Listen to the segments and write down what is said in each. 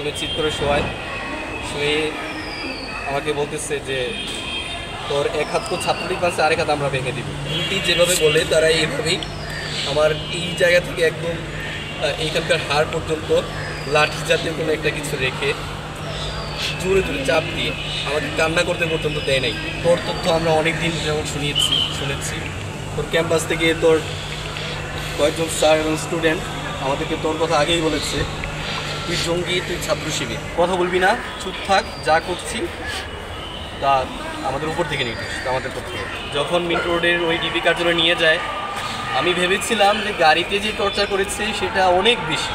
প্রথমে চিৎ করে শুয়ে আমাকে বলতেছে যে তোর এক হাত তো ছাত্রলীগ আছে, আরেক হাত আমরা ভেঙে দিব। উল্টি যেভাবে বলে তারা এইভাবেই আমার এই জায়গা থেকে একদম এইখানকার হাড় পর্যন্ত লাঠি জাতীয় কোনো একটা কিছু রেখে জোরে জোরে চাপ দিয়ে আমাকে কান্না করতে পর্যন্ত দেয় নাই। তোর তথ্য আমরা অনেক দিন যেমন শুনেছি তোর ক্যাম্পাস থেকে তোর কয়েকজন স্যার এবং স্টুডেন্ট আমাদেরকে তোর কথা আগেই বলেছে, তুই জঙ্গি, তুই ছাত্র শিবির, কথা বলবি না, চুপ থাক, যা করছি তা আমাদের উপর থেকে নির্দেশ, আমাদের পক্ষে। যখন মিন্ট রোডের ওই ডিবি কার্যালয়ে নিয়ে যায়, আমি ভেবেছিলাম যে গাড়িতে যে টর্চার করেছে সেটা অনেক বেশি,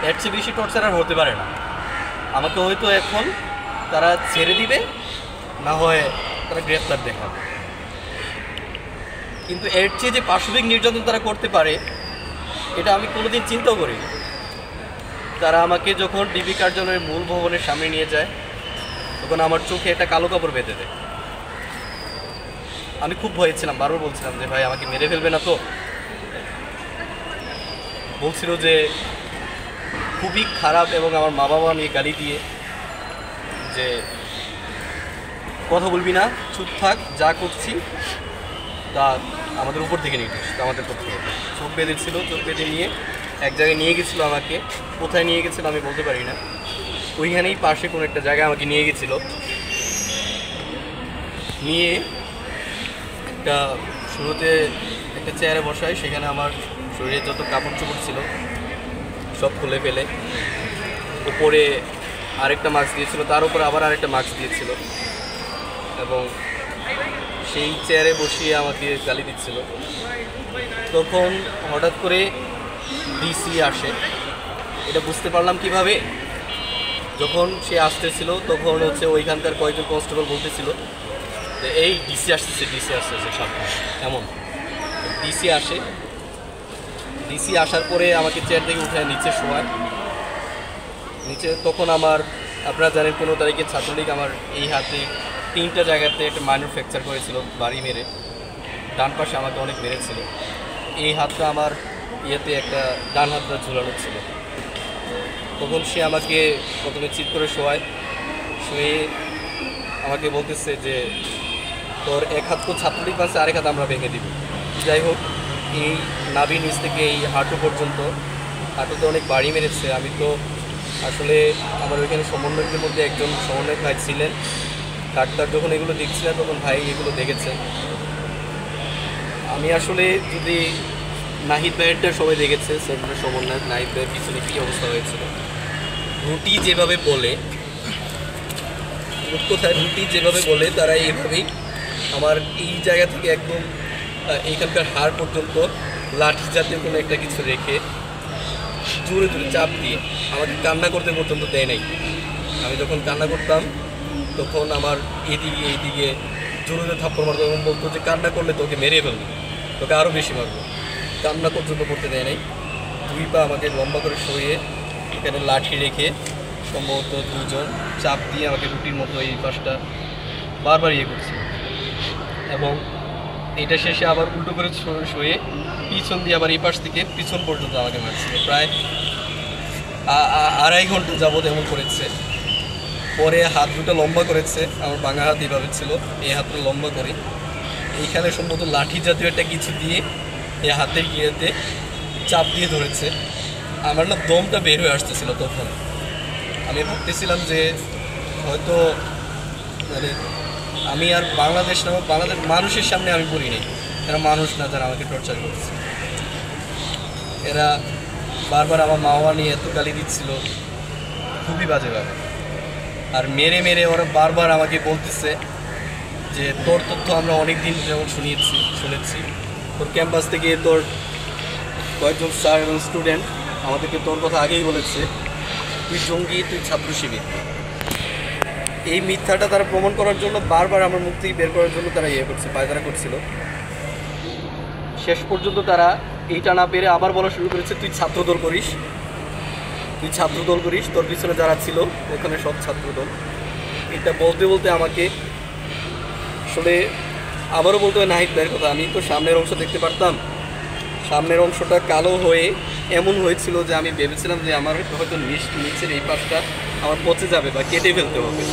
এর চেয়ে বেশি টর্চার আর হতে পারে না। আমাকে হয়তো এখন তারা ছেড়ে দিবে, না হয় তারা গ্রেপ্তার দেখাবে, কিন্তু এর চেয়ে যে পাশবিক নির্যাতন তারা করতে পারে এটা আমি কোনোদিন চিন্তাও করিনি। তারা আমাকে যখন ডিবি কার্যালয়ের মূল ভবনের সামনে নিয়ে যায় তখন আমার চোখে একটা কালো কাপড় বেঁধে দেয়। আমি খুব ভয়ে ছিলাম, বারবার বলছিলাম যে ভাই আমাকে মেরে ফেলবে না তো। বলছিল যে খুবই খারাপ এবং আমার মা বাবা নিয়ে গালি দিয়ে যে কথা বলবি না, চুপ থাক, যা করছি তা আমাদের উপর থেকে নির্দেশ, আমাদের পক্ষে। চোখ বেঁধেছিল, চোখ বেঁধে নিয়ে এক জায়গায় নিয়ে গেছিলো আমাকে। কোথায় নিয়ে গেছিলো আমি বলতে পারি না, ওইখানেই পাশে কোনো একটা জায়গায় আমাকে নিয়ে গেছিলো। নিয়ে একটা শুরুতে একটা চেয়ারে বসায়, সেখানে আমার শরীরে যত কাপড় চোপড় ছিল সব খুলে ফেলে উপরে আরেকটা মাস্ক দিয়েছিল, তার উপরে আবার আরেকটা মাস্ক দিয়েছিল এবং সেই চেয়ারে বসিয়ে আমাকে গালি দিচ্ছিল। তখন হঠাৎ করে ডিসি আসে। এটা বুঝতে পারলাম কিভাবে, যখন সে আসতেছিল তখন ওইখানকার কয়েকজন কনস্টেবল বলতেছিল যে এই ডিসি আসতেছে সামনে, এমন। ডিসি আসে, ডিসি আসার পরে আমাকে চেয়ার থেকে উঠে নিচে শোয়ায়। নিচে তখন আমার, আপনারা জানেন 15 তারিখে ছাত্রলীগ আমার এই হাতে 3টা জায়গাতে একটা মাইনর ফ্র্যাকচার করেছিল বাড়ি মেরে। ডান পাশে আমাকে অনেক মেরেছিল। এই হাতটা আমার ইয়েতে একটা ডান হাতটা ঝুলানো ছিল। তখন সে আমাকে প্রথমে চিৎ করে শুয়ে আমাকে বলতেছে যে তোর এক হাত তো ছাত্রলীগ আছে, আরেক হাত আমরা ভেঙে দিব। যাই হোক, এই নাভি নিচ থেকে এই হাঁটু পর্যন্ত, হাঁটুতে অনেক বাড়ি মেরেছে। আমি তো আসলে আমার ওইখানে সমন্বয়কের মধ্যে একজন সমন্বয়ক ভাই ছিলেন, ডাক্তার যখন এগুলো দেখছিলেন তখন ভাই এগুলো দেখেছেন। আমি আসলে যদি নাহিদ ভাইয়েরটা সবাই দেখেছে, সেন্টারের সমন্বয়ক নাহিদ ভাইয়ের পিছনে কী অবস্থা হয়েছিল। রুটি যেভাবে বলে, কোথায় রুটি যেভাবে বলে তারা এইভাবেই আমার এই জায়গা থেকে একদম এইখানকার হাড় পর্যন্ত লাঠি জাতীয় কোনো একটা কিছু রেখে জোরে জোরে চাপ দিয়ে আমাকে কান্না করতে পর্যন্ত দেয় নাই। আমি যখন কান্না করতাম তখন আমার এইদিকে জোরে জোরে থাপ্পড় মারতো এবং বলতো যে কান্না করলে তোকে মেরে ফেলবো, তোকে আরও বেশি মারবো। কান্না পর্যন্ত করতে দেয় নাই। 2 পা আমাকে লম্বা করে সরিয়ে এখানে লাঠি রেখে সম্ভবত 2জন চাপ দিয়ে আমাকে রুটির মতো এই পাশটা বারবার করছে এবং এটা শেষে আবার উল্টো করে শুয়ে পিছন দিয়ে আবার এই পাশ থেকে পিছন পর্যন্ত আমাকে মারছিল। প্রায় 2.5 ঘন্টা যাবৎ এমন করেছে। পরে হাত দুটো লম্বা করেছে, আমার বাঙা হাত এইভাবে ছিল, এই হাতটা লম্বা করে এইখানে সম্ভবত লাঠি জাতীয় একটা কিছু দিয়ে এই হাতের গিয়েতে চাপ দিয়ে ধরেছে। আমার না দমটা বের হয়ে আসতেছিল। তখন আমি ভাবতেছিলাম যে হয়তো মানে আমি আর বাংলাদেশ নামক বাংলাদেশ মানুষের সামনে আমি পড়ি নাই, এরা মানুষ না যারা আমাকে টর্চার করছে। এরা বারবার আমার মা বাবা নিয়ে এত গালি দিচ্ছিল, খুবই বাজেভাবে। আর মেরে মেরে ওরা বারবার আমাকে বলতেছে যে তোর তথ্য আমরা অনেক দিন যেমন শুনেছি তোর ক্যাম্পাস থেকে তোর কয়েকজন স্যার এবং স্টুডেন্ট আমাদেরকে তোর কথা আগেই বলেছে, তুই জঙ্গি, তুই ছাত্র শিবির। এই মিথ্যাটা তারা প্রমাণ করার জন্য বারবার আমার মুখ থেকে বের করার জন্য তারা পায়তারা করছিল। শেষ পর্যন্ত তারা এইটা না পেরে আবার বলা শুরু করেছে, তুই ছাত্রদল করিস, তোর পিছনে যারা ছিল ওখানে সব ছাত্রদল। এটা বলতে বলতে আমাকে আসলে আবারও বলতে হয় নাহিদ ভাইয়ের কথা। আমি তো সামনের অংশ দেখতে পারতাম, সামনের অংশটা কালো হয়ে এমন হয়েছিল যে আমি ভেবেছিলাম যে আমার হয়তো নিচের এই পাশটা আমার পচে যাবে বা কেটে ফেলতে হবে।